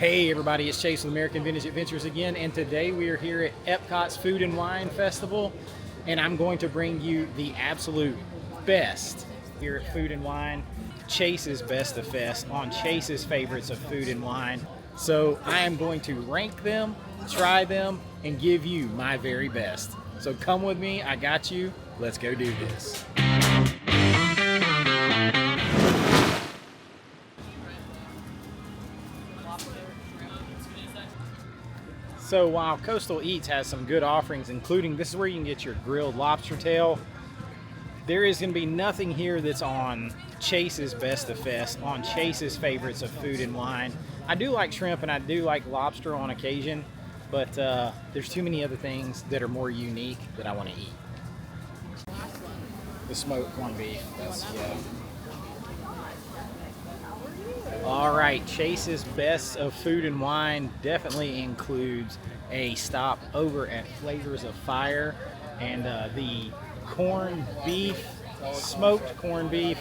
Hey everybody, it's Chase with American Vintage Adventures again, and today we are here at EPCOT's Food and Wine Festival, and I'm going to bring you the absolute best here at Food and Wine, Chase's Best of Fest, on Chase's favorites of food and wine. So I am going to rank them, try them, and give you my very best. So come with me, I got you, let's go do this. So while Coastal Eats has some good offerings, including this is where you can get your grilled lobster tail, there is going to be nothing here that's on Chase's Best of Fest, on Chase's favorites of food and wine. I do like shrimp and I do like lobster on occasion, but there's too many other things that are more unique that I want to eat. The smoked corned beef, that's, yeah. All right, Chase's Best of Food and Wine definitely includes a stop over at Flavors of Fire, and the corned beef, smoked corned beef.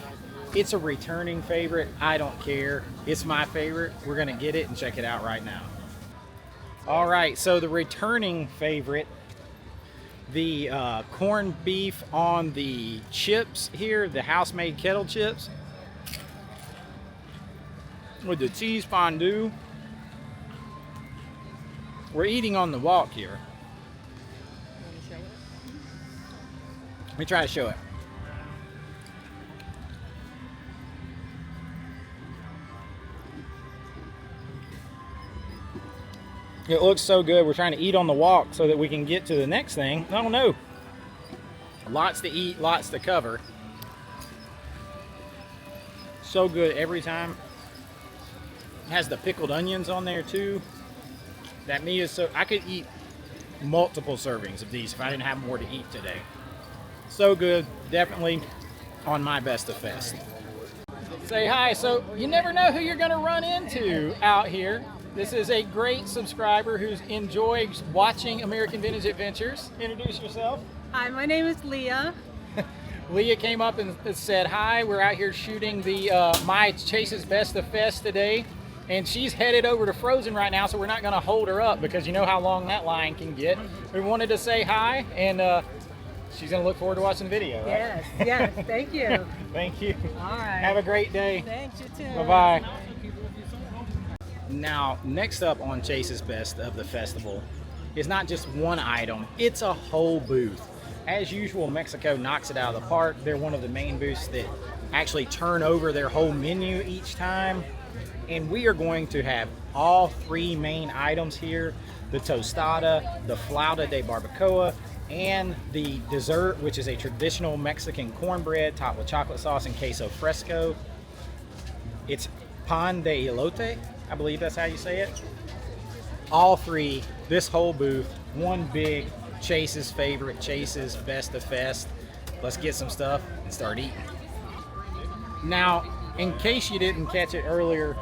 It's a returning favorite. I don't care. It's my favorite. We're gonna get it and check it out right now. All right, so the returning favorite, the corned beef on the chips here, the house-made kettle chips, with the cheese fondue. We're eating on the walk here. Let me try to show it. It looks so good. We're trying to eat on the walk so that we can get to the next thing. I don't know. Lots to eat, lots to cover. So good every time. Has the pickled onions on there too. That meat is so, I could eat multiple servings of these if I didn't have more to eat today. So good, definitely on my Best of Fest. Say hi. So you never know who you're gonna run into out here. This is a great subscriber who's enjoys watching American Vintage Adventures. Introduce yourself. Hi, my name is Leah. Leah came up and said hi. We're out here shooting the my Chase's Best of Fest today. And she's headed over to Frozen right now, so we're not going to hold her up because you know how long that line can get. We wanted to say hi, and she's going to look forward to watching the video. Yes, right? yes, thank you. Thank you. All right. Have a great day. Thanks, you too. Bye-bye. Now, next up on Chase's Best of the Festival is not just one item, it's a whole booth. As usual, Mexico knocks it out of the park. They're one of the main booths that actually turn over their whole menu each time. And we are going to have all three main items here: the tostada, the flauta de barbacoa, and the dessert, which is a traditional Mexican cornbread topped with chocolate sauce and queso fresco. It's pan de elote, I believe that's how you say it. All three, this whole booth, one big Chase's favorite, Chase's Best of Fest. Let's get some stuff and start eating. Now, in case you didn't catch it earlier,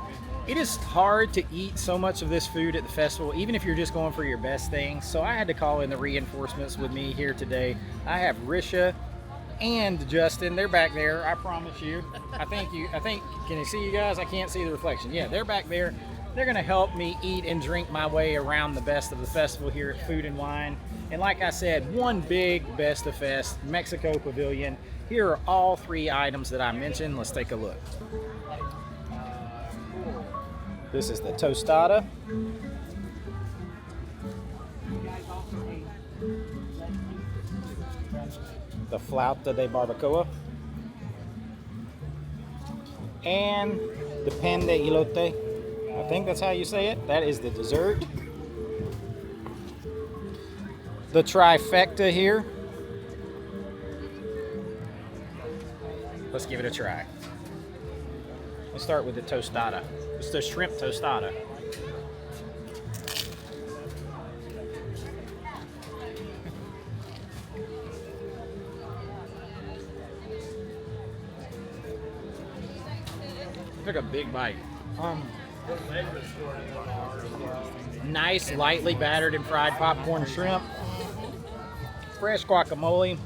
it is hard to eat so much of this food at the festival, even if you're just going for your best things. So I had to call in the reinforcements with me here today. I have Risha and Justin. They're back there, I promise you. I think, can you see you guys? I can't see the reflection. Yeah, they're back there. They're gonna help me eat and drink my way around the best of the festival here at Food and Wine. And like I said, one big Best of Fest, Mexico Pavilion. Here are all three items that I mentioned. Let's take a look. This is the tostada. The flauta de barbacoa. And the pan de elote. I think that's how you say it. That is the dessert. The trifecta here. Let's give it a try. Let's start with the tostada. It's the shrimp tostada. Took a big bite. Nice, lightly battered and fried popcorn shrimp. Fresh guacamole.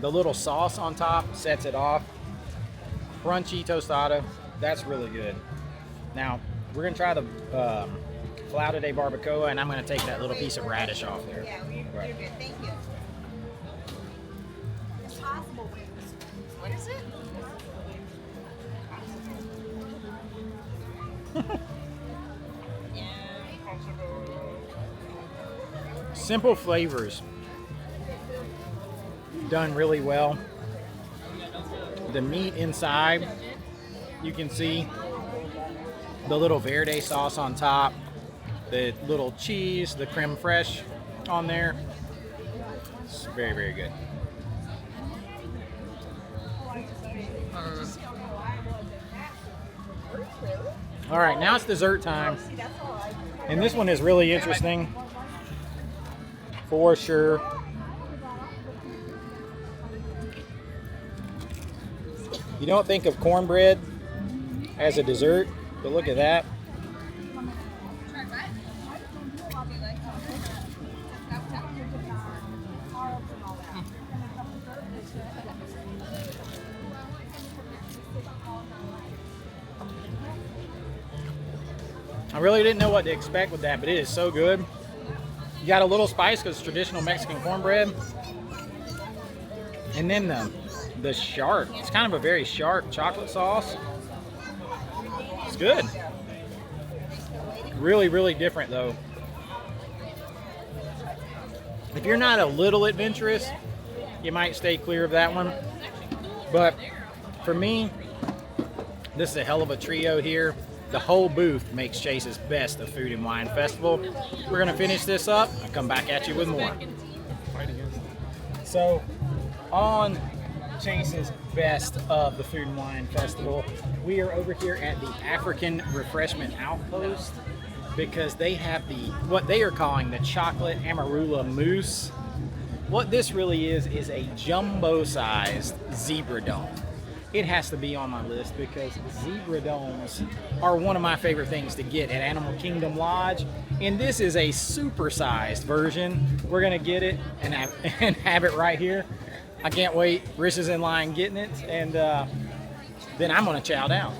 The little sauce on top sets it off. Crunchy tostada. That's really good. Now, We're gonna try the Flouda de Barbacoa, and I'm gonna take that little piece of radish off there. Yeah, you're good. Thank you. Impossible wings. What is it? Simple flavors, done really well. The meat inside, you can see the little verde sauce on top, the little cheese, the creme fraiche on there. It's very, very good. All right, now it's dessert time. And this one is really interesting, for sure. You don't think of cornbread as a dessert, but look at that. I really didn't know what to expect with that, but it is so good. You got a little spice because it's traditional Mexican cornbread. And then the sharp, it's kind of a very sharp chocolate sauce. It's good. Really, really different though. If you're not a little adventurous, you might stay clear of that one. But for me, this is a hell of a trio here. The whole booth makes Chase's best of Food and Wine Festival. We're gonna finish this up and come back at you with more. So, on Chase's best of the Food and Wine Festival, we are over here at the African Refreshment Outpost because they have what they are calling the chocolate amarula mousse. What this really is a jumbo-sized zebra dome. It has to be on my list because zebra domes are one of my favorite things to get at Animal Kingdom Lodge. And this is a super-sized version. We're gonna get it and have it right here. I can't wait. Rich is in line getting it, and then I'm gonna chow down.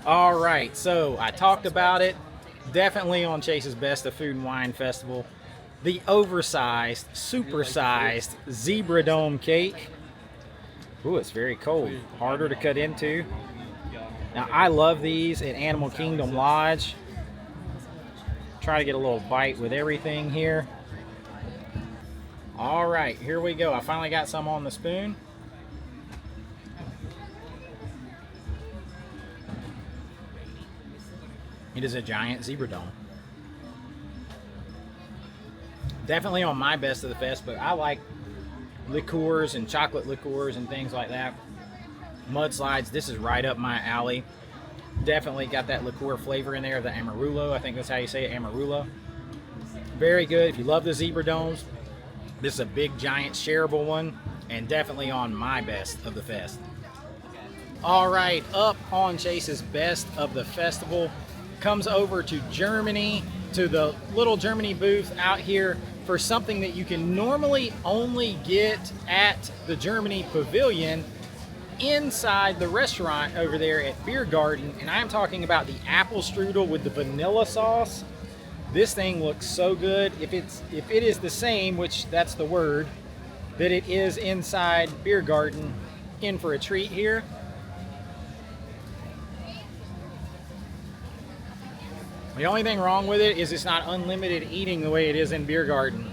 All right, so I talked about it. Definitely on Chase's Best of Food and Wine Festival. The oversized, super-sized zebra dome cake. Ooh, it's very cold. Harder to cut into. Now, I love these at Animal Kingdom Lodge. Try to get a little bite with everything here. All right, here we go. I finally got some on the spoon. It is a giant zebra dome. Definitely on my best of the fest, but I like liqueurs and chocolate liqueurs and things like that. Mudslides, this is right up my alley. Definitely got that liqueur flavor in there, the Amarillo. I think that's how you say it, Amarillo. Very good. If you love the zebra domes, this is a big, giant, shareable one, and definitely on my best of the fest. All right, up on Chase's best of the festival comes over to Germany, to the little Germany booth out here for something that you can normally only get at the Germany Pavilion inside the restaurant over there at Beer Garden. And I'm talking about the apple strudel with the vanilla sauce. This thing looks so good. If it is the same, which that's the word, that it is inside Beer Garden, in for a treat here. The only thing wrong with it is it's not unlimited eating the way it is in Beer Garden.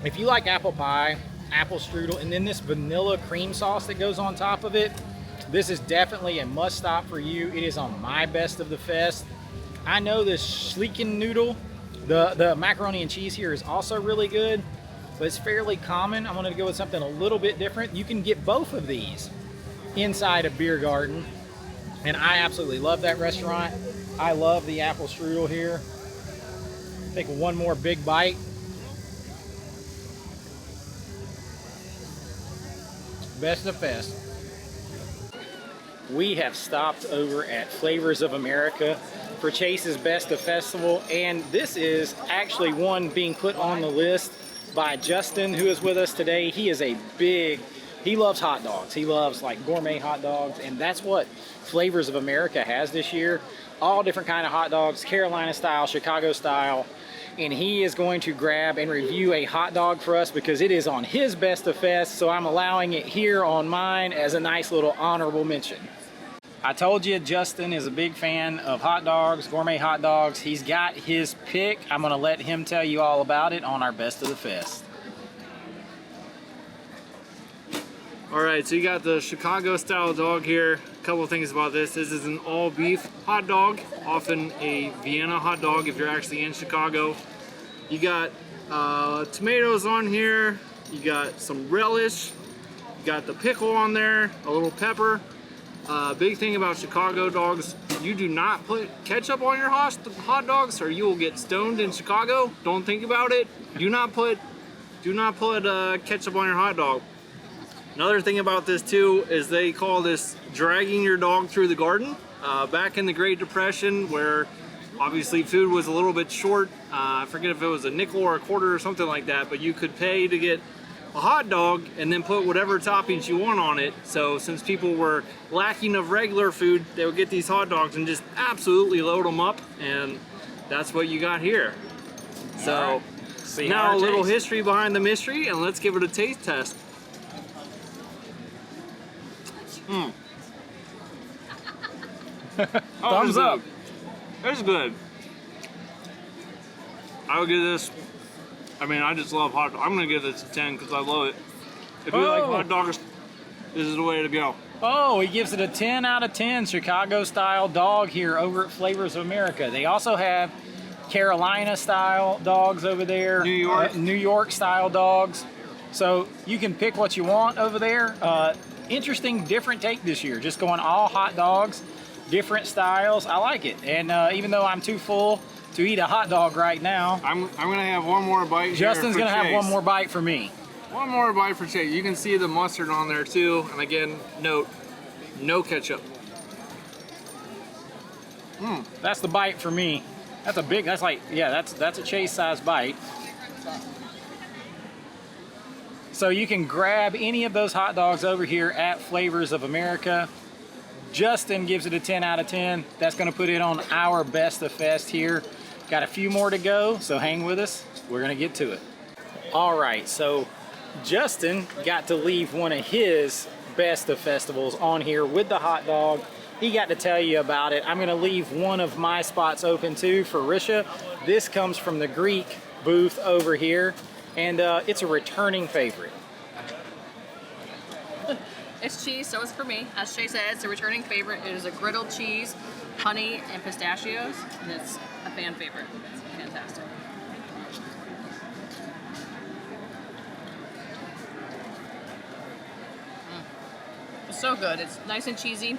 If you like apple pie, apple strudel, and then this vanilla cream sauce that goes on top of it, this is definitely a must stop for you. It is on my best of the fest. I know the Schleeken noodle, the macaroni and cheese here is also really good, but it's fairly common. I wanted to go with something a little bit different. You can get both of these inside of Beer Garden, and I absolutely love that restaurant. I love the apple strudel here. Take one more big bite. Best of fest. We have stopped over at Flavors of America for Chase's Best of Festival, and this is actually one being put on the list by Justin, who is with us today. He is a big He loves hot dogs. He loves like gourmet hot dogs, and that's what Flavors of America has this year. All different kind of hot dogs, Carolina style, Chicago style, and he is going to grab and review a hot dog for us because it is on his Best of Fest, so I'm allowing it here on mine as a nice little honorable mention. I told you Justin is a big fan of hot dogs, gourmet hot dogs. He's got his pick. I'm gonna let him tell you all about it on our Best of the Fest. All right, so you got the Chicago style dog here. A couple of things about this. This is an all beef hot dog, often a Vienna hot dog if you're actually in Chicago. You got tomatoes on here. You got some relish. You got the pickle on there, a little pepper. Big thing about Chicago dogs, you do not put ketchup on your hot dogs or you will get stoned in Chicago. Don't think about it. Do not put ketchup on your hot dog. Another thing about this too is they call this dragging your dog through the garden. Back in the Great Depression, where obviously food was a little bit short, I forget if it was a nickel or a quarter or something like that, but you could pay to get a hot dog and then put whatever toppings you want on it. So since people were lacking of regular food, they would get these hot dogs and just absolutely load them up, and that's what you got here. So now a little history behind the mystery, and let's give it a taste test. Thumbs up. It's good. I would give this, I mean, I just love hot dogs. I'm gonna give this a 10 because I love it. If you like hot dogs, this is the way to go. Oh, he gives it a 10 out of 10 Chicago style dog here over at Flavors of America. They also have Carolina style dogs over there. New York style dogs. So you can pick what you want over there. Interesting, different take this year. Just going all hot dogs, different styles. I like it. And even though I'm too full to eat a hot dog right now, I'm gonna have one more bite. Justin's gonna have one more bite for me. One more bite for Chase. You can see the mustard on there too. And again, note, no ketchup. That's the bite for me. That's a big, that's like, yeah, that's a Chase size bite. So you can grab any of those hot dogs over here at Flavors of America. Justin gives it a 10 out of 10. That's gonna put it on our Best of Fest here. Got a few more to go, so hang with us. We're gonna get to it. All right, so Justin got to leave one of his Best of Festivals on here with the hot dog. He got to tell you about it. I'm gonna leave one of my spots open too for Risha. This comes from the Greek booth over here, and it's a returning favorite. It's cheese, so it's for me. As Shay said, it's a returning favorite. It is a griddled cheese, honey, and pistachios, and it's a fan favorite. It's fantastic. It's so good. It's nice and cheesy.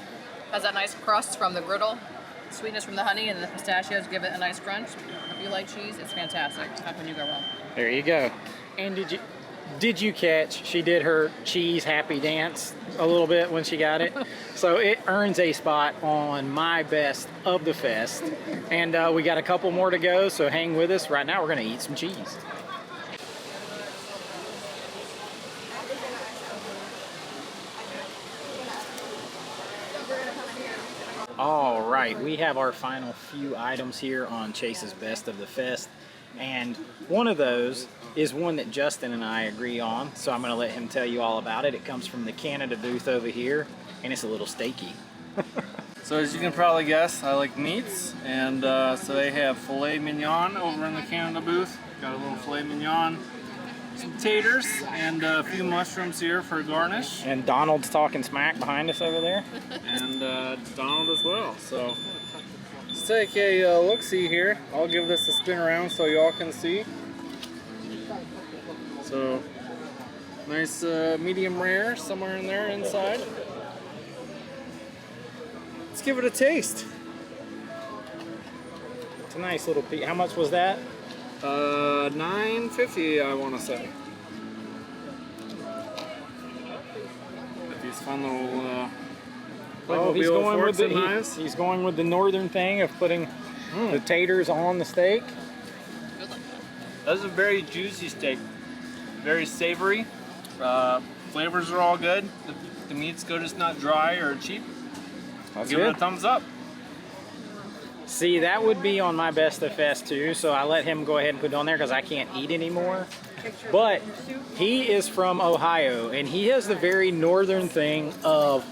Has that nice crust from the griddle, sweetness from the honey, and the pistachios give it a nice crunch. If you like cheese, it's fantastic. How can you go wrong? There you go. And did you catch she did her cheese happy dance a little bit when she got it? So it earns a spot on my Best of the Fest. And we got a couple more to go, so hang with us. Right now we're gonna eat some cheese. All right, we have our final few items here on Chase's Best of the Fest, and one of those is one that Justin and I agree on, so I'm going to let him tell you all about it. It comes from the Canada booth over here, and it's a little steaky. So as you can probably guess, I like meats, and so they have filet mignon over in the Canada booth. Got a little filet mignon, some taters, and a few mushrooms here for garnish. And Donald's talking smack behind us over there. And Donald as well. So let's take a look-see here. I'll give this a spin around so y'all can see. So nice medium rare somewhere in there inside. Let's give it a taste. It's a nice little piece. How much was that? $9.50 I want to say. Got these fun little he's going with forks and knives. he's going with the northern thing of putting the taters on the steak. That's a very juicy steak. Very savory. flavors are all good. The meat's good, it's not dry or cheap. That's Give it good. a thumbs up. See, that would be on my best of fest too, so I let him go ahead and put it on there because I can't eat anymore. But he is from Ohio, and he has the very northern thing of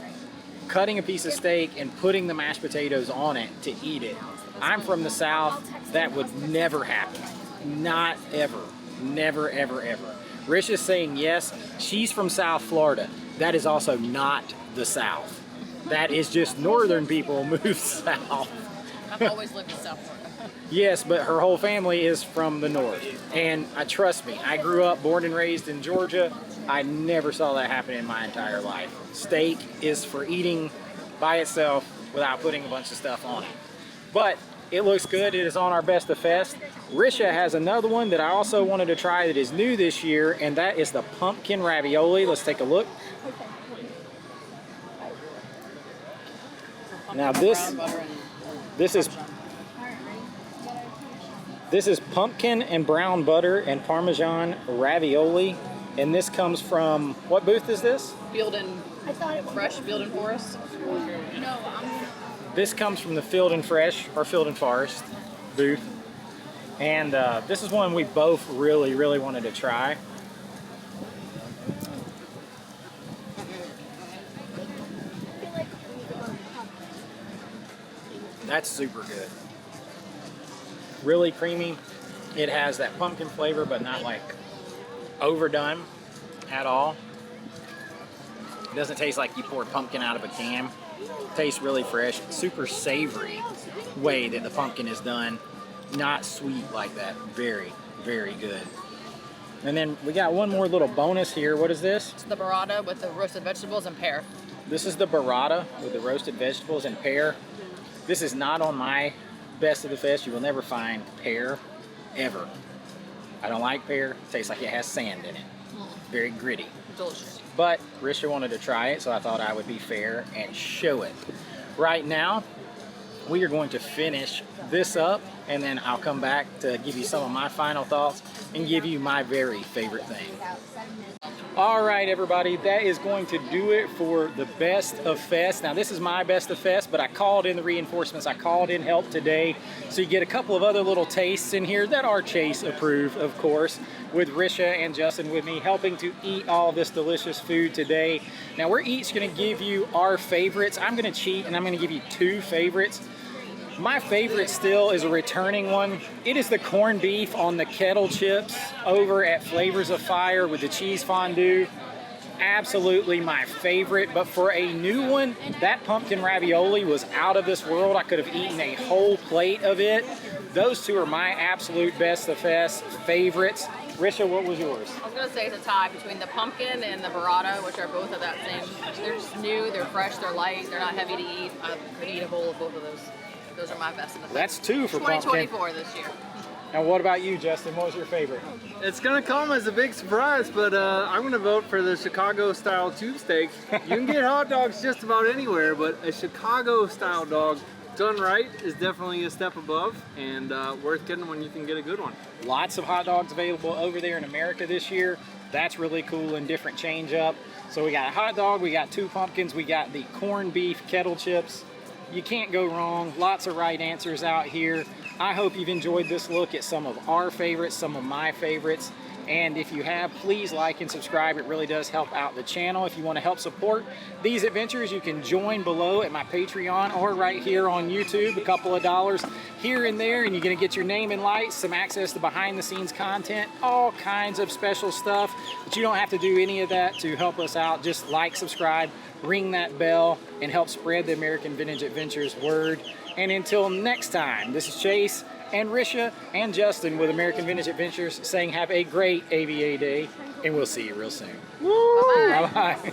cutting a piece of steak and putting the mashed potatoes on it to eat it. I'm from the South. That would never happen. Not ever. Never, ever, ever. Rish is saying yes. She's from South Florida. That is also not the South. That is just northern people move south. I've always lived in South Florida. Yes, but her whole family is from the north. And trust me, I grew up, born and raised in Georgia. I never saw that happen in my entire life. Steak is for eating by itself without putting a bunch of stuff on it. But it looks good. It is on our best of fest. Risha has another one that I also wanted to try that is new this year, and that is the pumpkin ravioli. Let's take a look. Now this is pumpkin and brown butter and Parmesan ravioli, and this comes from, what booth is this? Field and Fresh, Field and Forest. This comes from the Field and Fresh or Field and Forest booth, and this is one we both really wanted to try. That's super good. Really creamy. It has that pumpkin flavor, but not like overdone at all. It doesn't taste like you poured pumpkin out of a can. It tastes really fresh, super savory way that the pumpkin is done. Not sweet like that. Very good. And then we got one more little bonus here. What is this? It's the burrata with the roasted vegetables and pear. This is the burrata with the roasted vegetables and pear. This is not on my best of the fest. You will never find pear, ever. I don't like pear. It tastes like it has sand in it. Very gritty. Delicious. But Risha wanted to try it, so I thought I would be fair and show it. Right now, we are going to finish this up, and then I'll come back to give you some of my final thoughts and give you my very favorite thing. All right, everybody, that is going to do it for the best of fest. Now, this is my best of fest, but I called in the reinforcements. I called in help today, so you get a couple of other little tastes in here that are Chase approved, of course, with Risha and Justin with me helping to eat all this delicious food today. Now, we're each going to give you our favorites. I'm going to cheat, and I'm going to give you two favorites. My favorite still is a returning one. It is the corned beef on the kettle chips over at Flavors of Fire with the cheese fondue. Absolutely my favorite. But for a new one, that pumpkin ravioli was out of this world. I could have eaten a whole plate of it. Those two are my absolute best of fest favorites. Risha, what was yours? I was going to say it's a tie between the pumpkin and the burrata, which are both of that same. They're just new, they're fresh, they're light, they're not heavy to eat. I could eat a bowl of both of those. Those are my best in the fest. That's two for pumpkin. 2024 this year. Now, what about you, Justin? What was your favorite? It's gonna come as a big surprise, but I'm gonna vote for the Chicago style tube steak. You can get hot dogs just about anywhere, but a Chicago style dog done right is definitely a step above, and worth getting when you can get a good one. Lots of hot dogs available over there in America this year. That's really cool and different change up. So we got a hot dog, we got two pumpkins, we got the corned beef kettle chips. You can't go wrong. Lots of right answers out here. I hope you've enjoyed this look at some of our favorites, some of my favorites. And if you have, please like and subscribe. It really does help out the channel. If you want to help support these adventures, you can join below at my Patreon or right here on YouTube. A couple of dollars here and there, and you're going to get your name and lights, some access to behind the scenes content, all kinds of special stuff. But you don't have to do any of that to help us out. Just like, subscribe, ring that bell, and help spread the American Vintage Adventures word. And until next time, this is Chase and Risha and Justin with American Vintage Adventures saying have a great AVA day, and we'll see you real soon. Bye-bye. Bye-bye.